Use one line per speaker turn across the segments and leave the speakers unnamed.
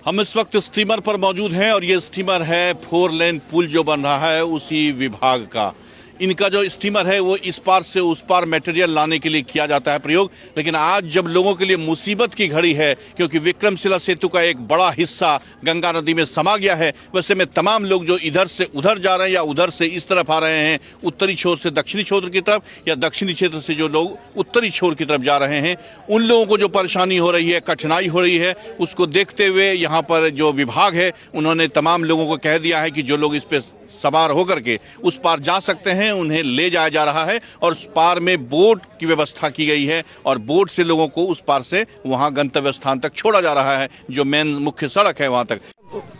हम इस वक्त स्टीमर पर मौजूद हैं और ये स्टीमर है 4 लेन पुल जो बन रहा है उसी विभाग का। इनका जो स्टीमर है वो इस पार से उस पार मटेरियल लाने के लिए किया जाता है प्रयोग। लेकिन आज जब लोगों के लिए मुसीबत की घड़ी है क्योंकि विक्रमशिला सेतु का एक बड़ा हिस्सा गंगा नदी में समा गया है, वैसे में तमाम लोग जो इधर से उधर जा रहे हैं या उधर से इस तरफ आ रहे हैं, उत्तरी छोर से दक्षिणी छोर की तरफ या दक्षिणी क्षेत्र से जो लोग उत्तरी छोर की तरफ जा रहे हैं, उन लोगों को जो परेशानी हो रही है, कठिनाई हो रही है, उसको देखते हुए यहाँ पर जो विभाग है उन्होंने तमाम लोगों को कह दिया है कि जो लोग इस पे सवार होकर के उस पार जा सकते हैं उन्हें ले जाया जा रहा है और उस पार में बोट की व्यवस्था की गई है और बोट से लोगों को उस पार से वहां गंतव्य स्थान तक छोड़ा जा रहा है जो मेन मुख्य सड़क है वहां तक।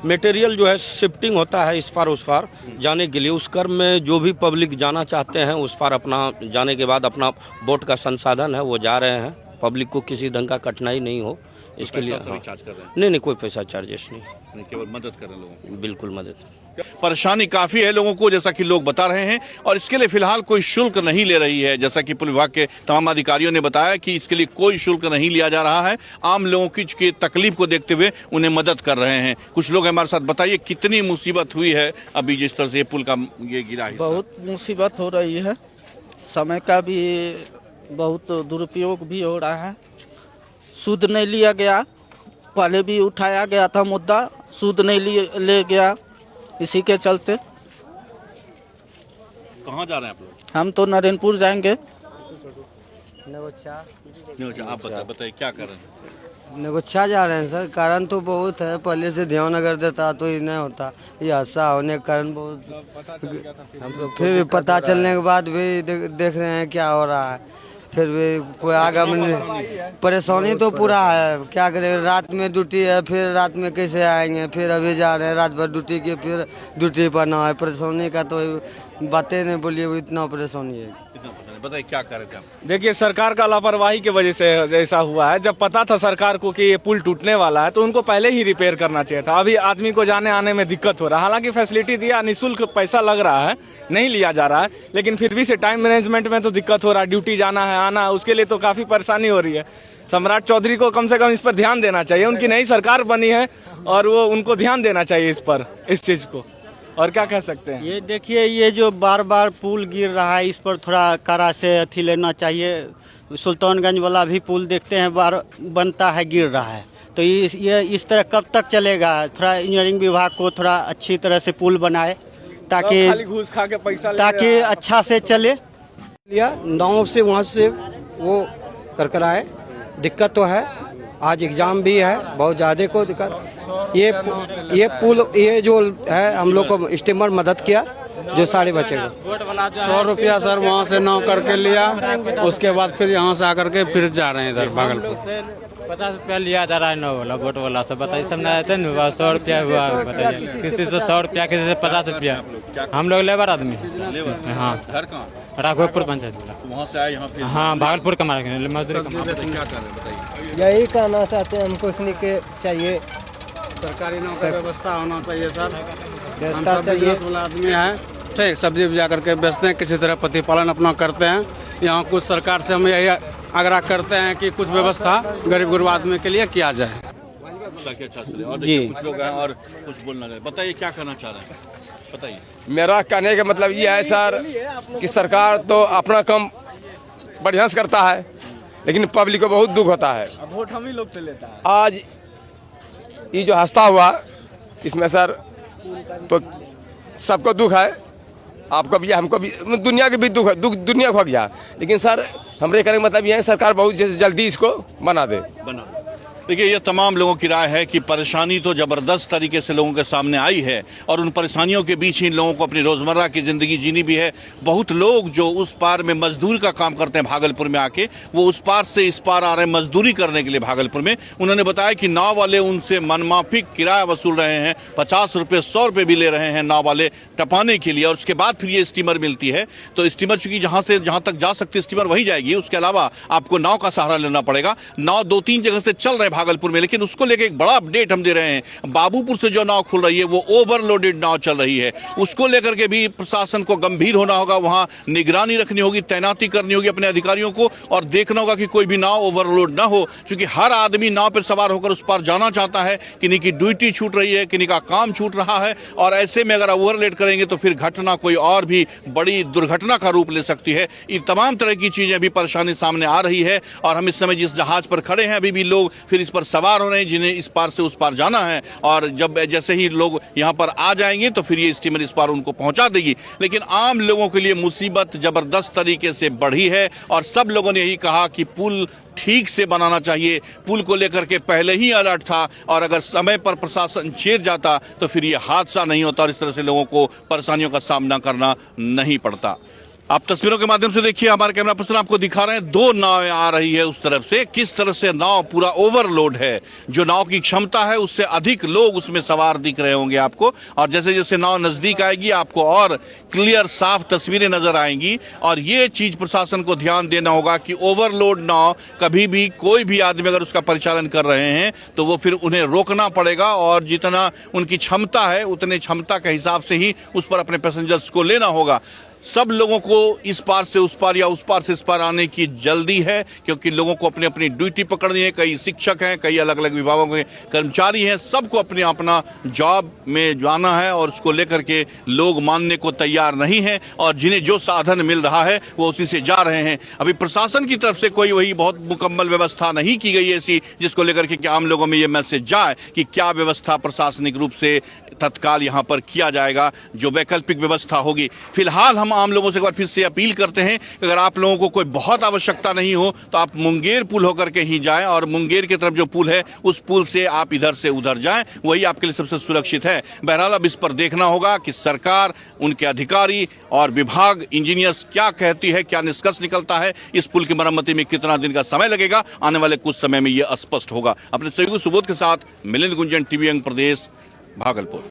मटेरियल जो है शिफ्टिंग होता है इस पार उस पार जाने के लिए। उस क्रम में जो भी पब्लिक जाना चाहते हैं उस पार अपना जाने के बाद अपना बोट का संसाधन है वो जा रहे हैं। पब्लिक को किसी ढंग का कठिनाई नहीं हो इसके लिए
चार्ज कर रहे हैं?
नहीं, कोई पैसा चार्जेस नहीं,
केवल मदद कर रहे हैं लोगों को।
बिल्कुल मदद।
परेशानी काफी है लोगों को जैसा कि लोग बता रहे हैं और इसके लिए फिलहाल कोई शुल्क नहीं ले रही है। जैसा कि पुल विभाग के तमाम अधिकारियों ने बताया कि इसके लिए कोई शुल्क नहीं लिया जा रहा है। आम लोगों की तकलीफ को देखते हुए उन्हें मदद कर रहे हैं। कुछ लोग हमारे साथ बताइए कितनी मुसीबत हुई है अभी जिस तरह से पुल का ये गिरा है।
बहुत मुसीबत हो रही है, समय का भी बहुत दुरुपयोग भी हो रहा है। सूद नहीं लिया गया, पहले भी उठाया गया था मुद्दा, सूद नहीं ले गया, इसी के चलते।
कहाँ जा रहे हैं आप लोग?
हम तो नरेंद्रपुर जाएंगे।
आप बताइए क्या कर रहे हैं?
नगोच्छा जा रहे हैं सर। कारण तो बहुत है, पहले से ध्यान अगर देता तो ये नहीं होता। ये हादसा होने के कारण बहुत फिर पता चलने के बाद भी देख रहे हैं क्या हो रहा है। फिर भी कोई आगे में परेशानी तो पूरा है, क्या करें। रात में ड्यूटी है, फिर रात में कैसे आएंगे। फिर अभी जा रहे हैं रात भर ड्यूटी के, फिर ड्यूटी पर ना है। परेशानी का तो बातें नहीं बोलिए, इतना परेशानी है।
बताइए क्या कर रहे थे आप?
देखिए, सरकार का लापरवाही की वजह से ऐसा हुआ है। जब पता था सरकार को कि ये पुल टूटने वाला है तो उनको पहले ही रिपेयर करना चाहिए था। अभी आदमी को जाने आने में दिक्कत हो रहा है। हालांकि फैसिलिटी दिया, निःशुल्क पैसा लग रहा है, नहीं लिया जा रहा है, लेकिन फिर भी से टाइम मैनेजमेंट में तो दिक्कत हो रहा है। ड्यूटी जाना है, आना है, उसके लिए तो काफी परेशानी हो रही है। सम्राट चौधरी को कम से कम इस पर ध्यान देना चाहिए। उनकी नई सरकार बनी है और वो उनको ध्यान देना चाहिए इस पर, इस चीज को। और क्या कह सकते हैं?
ये देखिए, ये जो बार बार पुल गिर रहा है, इस पर थोड़ा कड़ा से अथी लेना चाहिए। सुल्तानगंज वाला भी पुल देखते हैं बार बनता है, गिर रहा है। तो ये इस तरह कब तक चलेगा? थोड़ा इंजीनियरिंग विभाग को थोड़ा अच्छी तरह से पुल बनाए ताकि
खाली घूस खा के पैसा
ताकि अच्छा से चले।
लिया नाव से वहाँ से वो कर आए। दिक्कत तो है, आज एग्जाम भी है, बहुत ज़्यादा को दिक्कत। ये पुल ये जो है हम लोग को स्टीमर मदद किया जो सारे बच्चे को
100 रुपया सर वहाँ से नाव करके लिया। उसके बाद फिर यहाँ से आकर के फिर जा रहे हैं इधर भागलपुर।
50 रुपया लिया जा रहा है नाव वाला, बोट वाला से बताइए। सब ना आते ना 100 रुपया हुआ, बताइए। किसी से 100 रुपया, किसी से 50 रुपया। हम लोग लेबर आदमी। हाँ,
घर कहाँ?
राघोपुर पंचायत।
वहाँ से आए यहाँ पे?
हाँ, भागलपुर का मजदूरी।
क्या कर रहे हैं बताइए?
यही कहना चाहते हैं, हमको उसने के चाहिए
सरकारी नाव का व्यवस्था होना चाहिए सर।
व्यवस्था चाहिए।
आदमी है, ठीक, सब्जी उपजा करके बेचते हैं, किसी तरह प्रतिपालन अपना करते हैं। यहाँ कुछ सरकार से हम यही आग्रह करते हैं कि कुछ व्यवस्था गरीब गुरबा आदमी के लिए किया जाए।
अच्छा चले। और
जी।
कुछ लोग हैं और कुछ बोलना है, बताइए क्या करना चाह रहे हैं, बताइए।
मेरा कहने का मतलब ये है सर कि सरकार तो अपना काम बढ़िया से करता है, लेकिन पब्लिक को बहुत दुख होता है।
वोट हम ही लोग से लेता है।
आज ये जो हादसा हुआ इसमें सर तो सबको दुख है, आपको भी, हमको भी, दुनिया के भी दुख है, दुनिया को हो गया। लेकिन सर हमारे कहने का मतलब ये है सरकार बहुत जल्दी इसको बना दे।
देखिए, ये तमाम लोगों की राय है कि परेशानी तो ज़बरदस्त तरीके से लोगों के सामने आई है और उन परेशानियों के बीच ही इन लोगों को अपनी रोज़मर्रा की ज़िंदगी जीनी भी है। बहुत लोग जो उस पार में मजदूर का काम करते हैं भागलपुर में आके, वो उस पार से इस पार आ रहे हैं मजदूरी करने के लिए भागलपुर में। उन्होंने बताया कि नाव वाले उनसे मनमाफिक किराया वसूल रहे हैं, 50 रुपये 100 रुपये भी ले रहे हैं नाव वाले टपाने के लिए। और उसके बाद फिर ये स्टीमर मिलती है। तो स्टीमर चूंकि जहाँ तक जा सकती है स्टीमर वही जाएगी, उसके अलावा आपको नाव का सहारा लेना पड़ेगा। नाव 2-3 जगह से चल रहे भागलपुर में, लेकिन उसको लेकर एक बड़ा अपडेट हम दे रहे हैं। बाबूपुर से जो नाव खुल रही है वो ओवरलोडेड नाव चल रही है, उसको लेकर के भी प्रशासन को गंभीर होना होगा, वहां निगरानी रखनी होगी, तैनाती करनी होगी अपने अधिकारियों को और देखना होगा कि कोई भी नाव ओवरलोड ना हो, क्योंकि हर आदमी नाव पर सवार होकर उस पार जाना चाहता है। किन्हीं की ड्यूटी छूट रही है, किन्हीं का काम छूट रहा है, और ऐसे में अगर ओवरलोड करेंगे तो फिर घटना कोई और भी बड़ी दुर्घटना का रूप ले सकती है। ये तमाम तरह की चीजें अभी परेशानी सामने आ रही है और हम इस समय जिस जहाज पर खड़े हैं अभी भी लोग फिर इस पर सवार हो रहे हैं जिन्हें इस पार से उस पार जाना है, और जब जैसे ही लोग यहां पर आ जाएंगे तो फिर ये स्टीमर इस पार उनको पहुंचा देगी। लेकिन आम लोगों के लिए मुसीबत जबरदस्त तरीके से बढ़ी है और सब लोगों ने यही कहा कि पुल ठीक से बनाना चाहिए। पुल को लेकर के पहले ही अलर्ट था और अगर समय पर प्रशासन चेत जाता तो फिर ये हादसा नहीं होता और इस तरह से लोगों को परेशानियों का सामना करना नहीं पड़ता। आप तस्वीरों के माध्यम से देखिए, हमारे कैमरा पर्सन आपको दिखा रहे हैं, 2 नावें आ रही है उस तरफ से, किस तरह से नाव पूरा ओवरलोड है। जो नाव की क्षमता है उससे अधिक लोग उसमें सवार दिख रहे होंगे आपको, और जैसे जैसे नाव नजदीक आएगी आपको और क्लियर साफ तस्वीरें नजर आएंगी। और ये चीज प्रशासन को ध्यान देना होगा कि ओवरलोड नाव कभी भी कोई भी आदमी अगर उसका परिचालन कर रहे हैं तो वो फिर उन्हें रोकना पड़ेगा और जितना उनकी क्षमता है उतने क्षमता के हिसाब से ही उस पर अपने पैसेंजर्स को लेना होगा। सब लोगों को इस पार से उस पार या उस पार से इस पार आने की जल्दी है, क्योंकि लोगों को अपनी अपनी ड्यूटी पकड़नी है। कई शिक्षक हैं, कई अलग अलग विभागों के कर्मचारी हैं, सबको अपने अपना जॉब में जाना है और उसको लेकर के लोग मानने को तैयार नहीं हैं और जिन्हें जो साधन मिल रहा है वो उसी से जा रहे हैं। अभी प्रशासन की तरफ से कोई वही बहुत मुकम्मल व्यवस्था नहीं की गई ऐसी जिसको लेकर के आम लोगों में ये मैसेज जाए कि क्या व्यवस्था प्रशासनिक रूप से तत्काल यहाँ पर किया जाएगा, जो वैकल्पिक व्यवस्था होगी। फिलहाल हम आम लोगों से एक बार फिर से अपील करते हैं कि अगर आप लोगों को कोई बहुत आवश्यकता नहीं हो तो आप मुंगेर पुल होकर के ही जाएं और मुंगेर की तरफ जो पुल है उस पुल से आप इधर से उधर जाएं, वही आपके लिए सबसे सुरक्षित है। बहरहाल अब इस पर देखना होगा कि सरकार, उनके अधिकारी और विभाग, इंजीनियर्स क्या कहती है, क्या निष्कर्ष निकलता है, इस पुल की मरम्मती में कितना दिन का समय लगेगा, आने वाले कुछ समय में यह स्पष्ट होगा। अपने सहयोगी सुबोध के साथ मिलिंद गुंजन, टीवी अंग प्रदेश, भागलपुर।